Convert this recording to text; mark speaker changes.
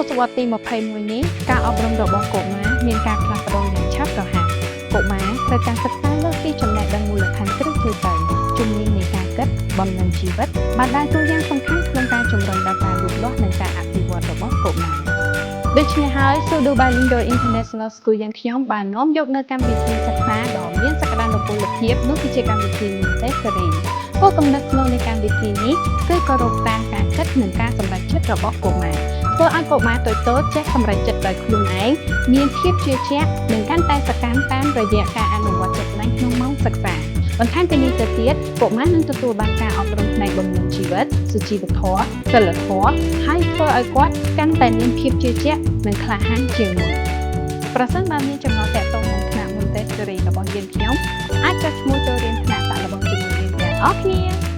Speaker 1: សវត្សរ៍ទី21នេះការអប់រំរបស់កុមារមានការផ្លាស់ប្ដូរយ៉ាងឆាប់រហ័សកុមារត្រូវការសិក្សាលើពីចំណេះដឹងមូលដ្ឋានគ្រឹះទូទៅជំនាញនៃការគិតបំណងជីវិតបានដើរតួយ៉ាងសំខាន់ក្នុងការជំរុញដល់ការលូតលាស់និងការអភិវឌ្ឍរបស់កុមារដូច្នេះហើយ Sudu Bilingual International School យើងខ្ញុំបាននាំយកនៅកម្មវិធីសិក្សាដ៏មានសក្តានុពលភាពនោះគឺជាកម្មវិធី Montessori គោលគំនិតក្នុងនៃកម្មវិធីនេះគឺគោរពតាមការគិតនិងការសម្រេចចិត្តរបស់កុមារធ្វើឲ្យកុមារតូចៗចេះសម្រេចចិត្តដោយខ្លួនឯងមានភាពជឿជាក់និងកាន់តែសកម្មតាមរយៈការអនុវត្តជាក់ស្ដែងក្នុងម៉ោងសិក្សាបន្ថែមពីនេះទៅទៀតកុមារនឹងទទួលបានការអប់រំផ្នែកបំណងជីវិតសុជីវធម៌សីលធម៌ហើយធ្វើឲ្យគាត់កាន់តែមានភាពជឿជាក់និងក្លាហានជាងមុនប្រសិនបើមានចំណងទាក់ទងនឹងថ្នាក់ Montessori របស់យើងខ្ញុំអាចចុះឈ្មោះចូលរៀនថ្នាក់សាកល្បងជាមួយយើងទាំងអស់គ្នា